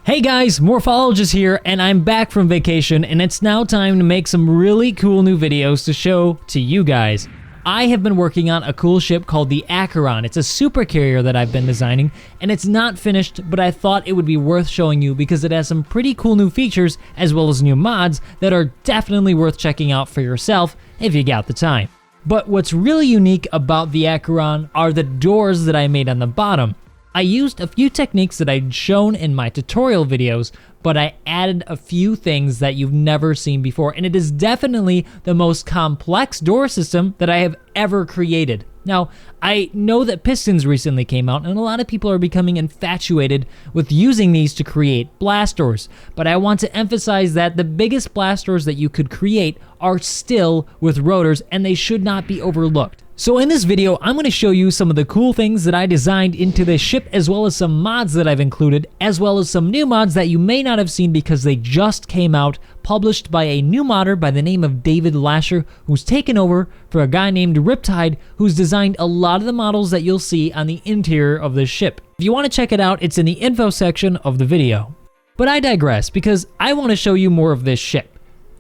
Hey guys, Morphologist here, and I'm back from vacation, and it's now time to make some really cool new videos to show to you guys. I have been working on a cool ship called the Acaron. It's a super carrier that I've been designing, and it's not finished, but I thought it would be worth showing you because it has some pretty cool new features as well as new mods that are definitely worth checking out for yourself if you got the time. But what's really unique about the Acaron are the doors that I made on the bottom. I used a few techniques that I'd shown in my tutorial videos, but I added a few things that you've never seen before, and it is definitely the most complex door system that I have ever created. Now, I know that pistons recently came out, and a lot of people are becoming infatuated with using these to create blast doors, but I want to emphasize that the biggest blast doors that you could create are still with rotors, and they should not be overlooked. So in this video, I'm going to show you some of the cool things that I designed into this ship, as well as some mods that I've included, as well as some new mods that you may not have seen because they just came out, published by a new modder by the name of David Lasher, who's taken over for a guy named Riptide, who's designed a lot of the models that you'll see on the interior of this ship. If you want to check it out, it's in the info section of the video. But I digress, because I want to show you more of this ship.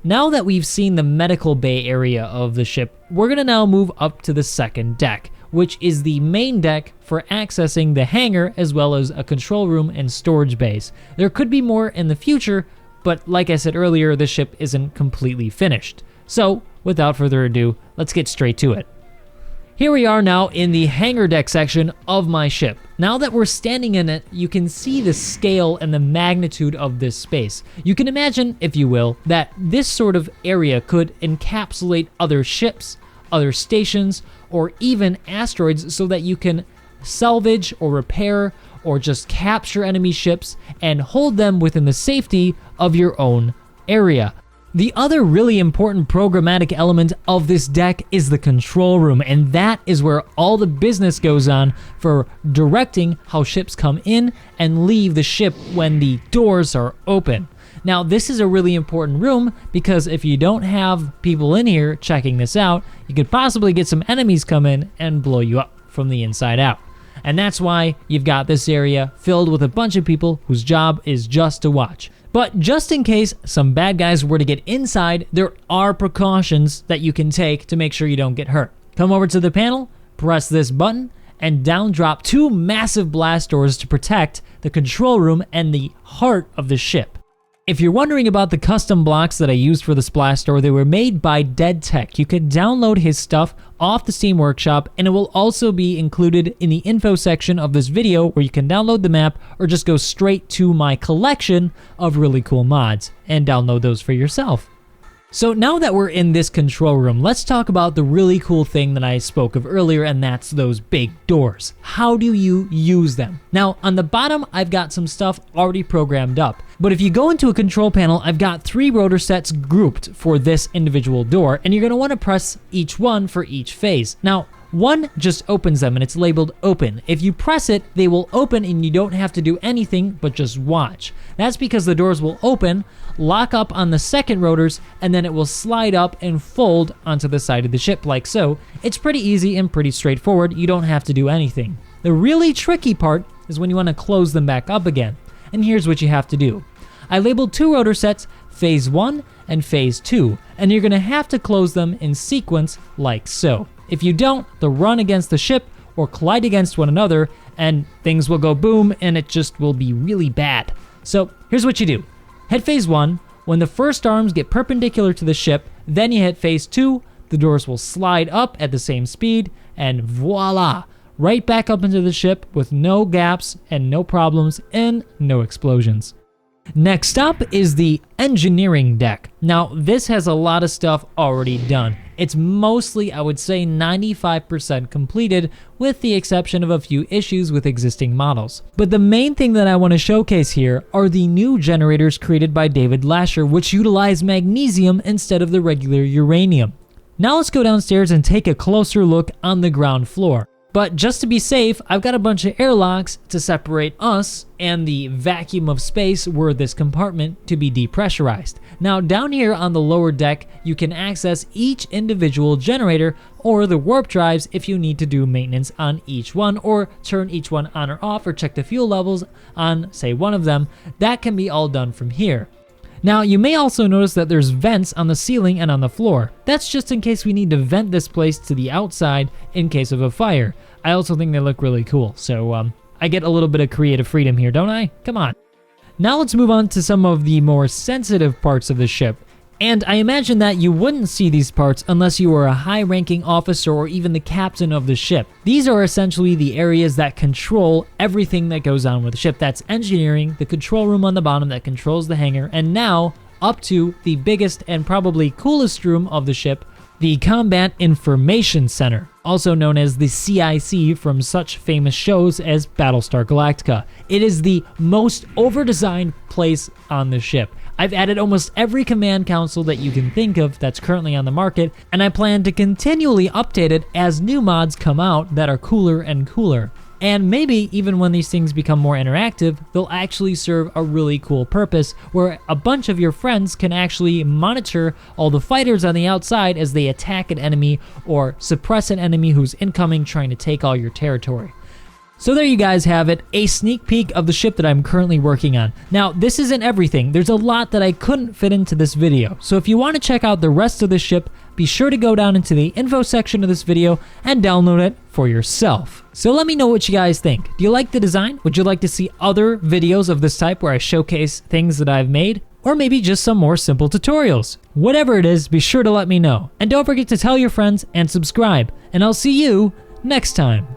Now that we've seen the medical bay area of the ship, we're going to now move up to the second deck, which is the main deck for accessing the hangar as well as a control room and storage bays. There could be more in the future, but like I said earlier, the ship isn't completely finished. So, without further ado, let's get straight to it. Here we are now in the hangar deck section of my ship. Now that we're standing in it, you can see the scale and the magnitude of this space. You can imagine, if you will, that this sort of area could encapsulate other ships, other stations, or even asteroids so that you can salvage or repair or just capture enemy ships and hold them within the safety of your own area. The other really important programmatic element of this deck is the control room, and that is where all the business goes on for directing how ships come in and leave the ship when the doors are open. Now, this is a really important room because if you don't have people in here checking this out, you could possibly get some enemies come in and blow you up from the inside out. And that's why you've got this area filled with a bunch of people whose job is just to watch. But just in case some bad guys were to get inside, there are precautions that you can take to make sure you don't get hurt. Come over to the panel, press this button, and down drop two massive blast doors to protect the control room and the heart of the ship. If you're wondering about the custom blocks that I used for this blast door, they were made by Dead Tech. You can download his stuff off the Steam Workshop, and it will also be included in the info section of this video where you can download the map or just go straight to my collection of really cool mods and download those for yourself. So now that we're in this control room, let's talk about the really cool thing that I spoke of earlier, and that's those big doors. How do you use them? Now, on the bottom, I've got some stuff already programmed up. But if you go into a control panel, I've got 3 rotor sets grouped for this individual door, and you're going to want to press each one for each phase. Now, one just opens them and it's labeled open. If you press it, they will open and you don't have to do anything but just watch. That's because the doors will open, lock up on the second rotors, and then it will slide up and fold onto the side of the ship like so. It's pretty easy and pretty straightforward. You don't have to do anything. The really tricky part is when you want to close them back up again. And here's what you have to do. I labeled 2 rotor sets, phase 1 and phase 2, and you're going to have to close them in sequence like so. If you don't, they'll run against the ship or collide against one another, and things will go boom, and it just will be really bad. So here's what you do. Hit phase 1. When the first arms get perpendicular to the ship, then you hit phase 2. The doors will slide up at the same speed, and voila! Right back up into the ship with no gaps and no problems and no explosions. Next up is the engineering deck. Now, this has a lot of stuff already done. It's mostly, I would say, 95% completed, with the exception of a few issues with existing models. But the main thing that I want to showcase here are the new generators created by David Lasher, which utilize magnesium instead of the regular uranium. Now let's go downstairs and take a closer look on the ground floor. But just to be safe, I've got a bunch of airlocks to separate us and the vacuum of space where this compartment to be depressurized. Now down here on the lower deck, you can access each individual generator or the warp drives if you need to do maintenance on each one, or turn each one on or off, or check the fuel levels on, say, one of them. That can be all done from here. Now, you may also notice that there's vents on the ceiling and on the floor. That's just in case we need to vent this place to the outside in case of a fire. I also think they look really cool, so I get a little bit of creative freedom here, don't I? Come on. Now let's move on to some of the more sensitive parts of the ship. And I imagine that you wouldn't see these parts unless you were a high-ranking officer or even the captain of the ship. These are essentially the areas that control everything that goes on with the ship. That's engineering, the control room on the bottom that controls the hangar, and now up to the biggest and probably coolest room of the ship, the Combat Information Center, also known as the CIC from such famous shows as Battlestar Galactica. It is the most over-designed place on the ship. I've added almost every command console that you can think of that's currently on the market, and I plan to continually update it as new mods come out that are cooler and cooler. And maybe even when these things become more interactive, they'll actually serve a really cool purpose where a bunch of your friends can actually monitor all the fighters on the outside as they attack an enemy or suppress an enemy who's incoming trying to take all your territory. So there you guys have it, a sneak peek of the ship that I'm currently working on. Now, this isn't everything. There's a lot that I couldn't fit into this video. So if you want to check out the rest of the ship, be sure to go down into the info section of this video and download it for yourself. So let me know what you guys think. Do you like the design? Would you like to see other videos of this type where I showcase things that I've made? Or maybe just some more simple tutorials? Whatever it is, be sure to let me know. And don't forget to tell your friends and subscribe. And I'll see you next time.